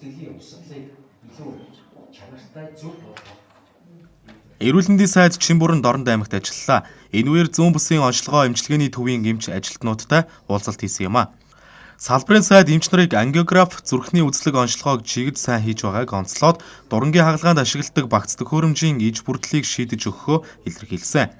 гүйцэтгэлийн өмсөлийг илүү чанартай зөв болгох. Эрүүл мэндийн сайд Чинбүрэн Дорнод аймагт ажиллалаа. Энэ үеэр зүүн бүсийн онцлогоо эмчилгээний төвийн эмч ажилтнуудтай уулзалт хийсэн юм а. Салбарын сайд эмч нарыг ангиограф зүрхний үзлэг онцлогоог чигд сайн хийж байгааг онцлоод дурангийн хагалгаанд ашигладаг багц төхөөрөмжийн иж бүрдлийг шийдэж өгөхөө илэрхийлсэн.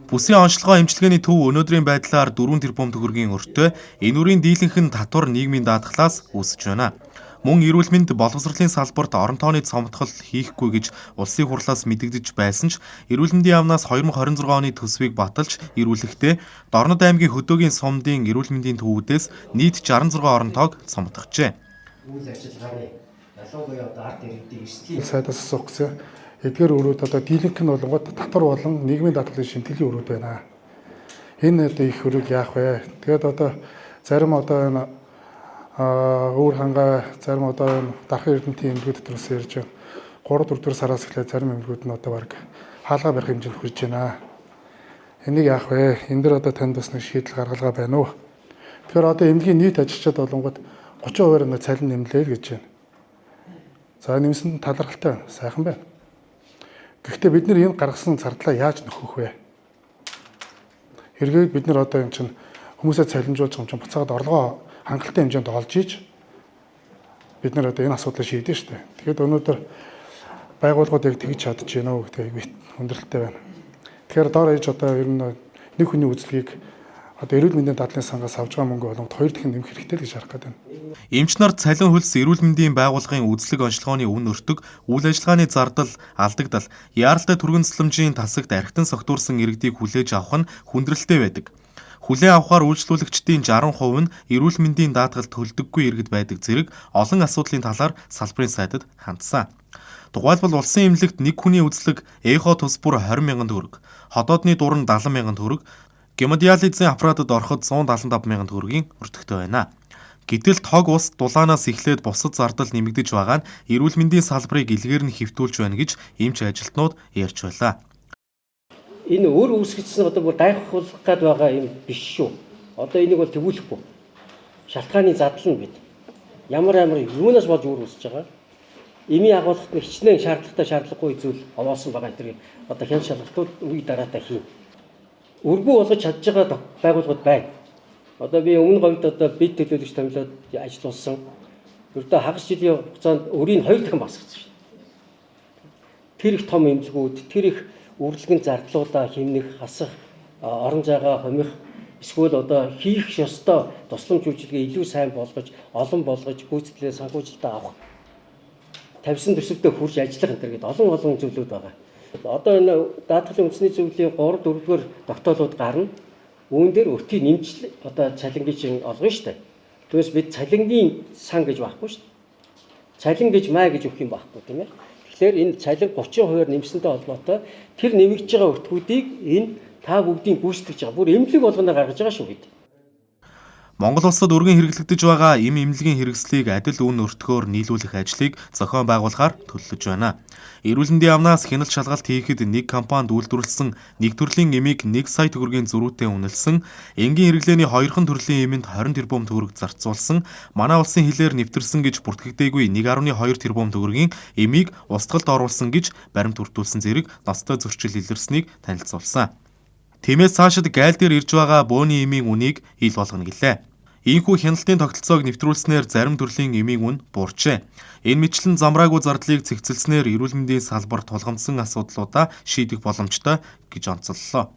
Бүсийн онцлогоо эмчилгээний төв өнөөдрийн байдлаар 4 тэрбум төгрөгийн өртөө энэ үрийн дийлэнх нь татвар нийгмийн даатгалаас үүсэж байна. Мөн эрүүл мэнд боловсролын салбарт орон тооны цомтгол хийхгүй гэж улсын хурлаас мэдэгдэж байсан ч эрүүл мэндийн яамнаас 2026 оны төсвийг баталж ирүүлэхдээ Дорнод аймгийн Хөдөөгийн сумдын эрүүл мэндийн төвүүдээс нийт 66 орон тоог цомтгожээ. Үйл ажиллагааны ялуу буюу одоо ард иргэдийн эрсдлийн сайдаас асуух гэсэн эдгээр өрөөд одоо дийлэнх нь болонгод татвар болон нийгмийн даатгалын шимтгэлийн өрөөд байна. Энэ одоо их өрөөг яах вэ? Тэгээд одоо зарим одоо энэ өөр хангаа зарим одоо дархан эрдэмтийн эмнэлгүүд дотроос ярьж 3-4 сараас эхлээд зарим эмнэлгүүд нь одоо баг хаалгаа барих хэмжээнд хүрч байна. Энийг яах вэ? Энэ дэр одоо танд бас нэг шийдэл гаргалгаа байна уу? Тэгэхээр одоо эмнэлгийн нийт ажилчид болонгод 30% нь цалин нэмлээ л гэж байна. За нэмсэн талархалтай байна. Сайхан байна. Гэхдээ бид нар энэ гаргасан зардлаа яаж нөхөх вэ? Хэрвээ бид нар одоо энэ чинь хүмүүсээ цалинжуулж юм чинь буцаагаад орлогоо хангалттай хэмжээнд олж иж бид нар одоо энэ асуудлыг шийдэн шүү дээ. Тэгэхэд өнөөдөр байгууллагууд яг тэгж чадж байна уу гэдэг хүндрэлтэй байна. Тэгэхээр доор ээж одоо ер нь нэг хүний үзлэгийг одоо эрүүл мэндийн дадлын сангаас авж байгаа мөнгө болон 2 дахин нэмэх хэрэгтэй гэж харах гэдэг. Эмч нар цалин хөлс эрүүл мэндийн байгууллагын үзлэг онцлогооны үн өртөг, үйл ажиллагааны зардал, алдагдал, яаралтай түргэн цэцлэмжийн тасагт архитан согтуурсан иргэдийг хүлээж авах нь хүндрэлтэй байдаг. Хүлээн авахаар үйлчлүүлэгчдийн 60% нь эрүүл мэндийн даатгал төлдөггүй иргэд байдаг зэрэг олон асуудлын талаар салбарын сайдад хандсан. Тухайлбал улсын эмнэлэгт нэг хүний үзлэг эхо тус бүр 20,000 төгрөг, ходоодны дуран 70,000 төгрөг, гемодиализын аппаратад ороход 175,000 төгрөгийн өртөгтэй байна. Гэтэл тог ус дулаанаас эхлээд бусад зардал нэмэгдэж байгаа нь эрүүл мэндийн салбарыг илгээр нь хэвтүүлж байна гэж эмч ажилтнууд ярьж байлаа. Энэ өөр үүсгэжсэн одоо бүр гайхуулах гад байгаа юм биш шүү. Одоо энийг бол төвүүлэхгүй. Шалтгааны задал нь бид. Ямар юунаас болж өөр үүсэж байгаа. Эми агуулгад нь хичнээн шаардлагагүй зүйл овоосон байгаа энэ одоо хян шалгалтууд үе дараатай хийн. Өргөө болгож чадж байгаа байгууллагууд байна. Одоо би өмнө говьд одоо бид төлөөлөгч томилоод ажилласан. Ердөө хагас жилийн хугацаанд өрийг 2 дахин басгацсан шүү. Тэр их том эмзгүүд, тэр их үргэлжлэн зардлуудаа хэмнэх, хасах, орон зайгаа хомих, эсвэл одоо хийх ёстой тусламж үйлчилгээ илүү сайн болгож, олон болгож, гүйцэтгэлээ санхүүжилтээ авах. Тавьсан төсөвдөө хүрч ажиллах энэ гэдэг олон зүйлүүд байгаа. Одоо энэ даатгалын үндэсний зөвлөлийн 3-4-р тогтоолууд гарна. Үүн дээр өртгийг нэмжил одоо цалингийн чинь олгоно шүү дээ. Түүнээс бид цалингийн сан гэж байхгүй шүү дээ. Цалин гэж май гэж өгөх юм байхгүй тийм ээ. Тэгэхээр энэ цалин 30% нэмсэнтэй холбоотой тэр нэмэгдэж байгаа өртгүүдийг энэ та бүгдийн гүйцэтгэж байгаа. Бүр эмнэлэг болгоноор гаргаж байгаа шүү бид. Монгол улсад өргөн хэрэглэгдэж байгаа эмнэлгийн хэрэгслийг адил үн өртгөөр нийлүүлэх ажлыг зохион байгуулахаар төлөвлөж байна. Эрүүл мэндийн яамнаас хяналт шалгалт хийхэд нэг компанид үйлдвэрлэсэн нэг төрлийн эмийг 1 сая төгрөгийн зөрүүтэй үнэлсэн, энгийн хэрэглээний 2хан төрлийн эмэнд 20 тэрбум төгрөг зарцуулсан, манай улсын хилээр нэвтэрсэн гэж бүртгэгдээгүй 1.2 тэрбум төгрөгийн эмийг устгалд оруулсан гэж баримт бүрдүүлсэн зэрэг ноцтой зөрчил илэрснийг танилцуулсан. Тиймээс цаашид гайл дээр ирж байгаа бөөний эмийн үнийг ил болгоно гэлээ. Ийхүү хяналтын тогтолцоог нэвтрүүлснээр зарим төрлийн эмийн үн буурчээ. Энэ мэтлэн замраагүй зардлыг цэгцэлснээр эрүүл мэндийн салбар тулгамдсан асуудлуудаа шийдэх боломжтой гэж онцоллоо.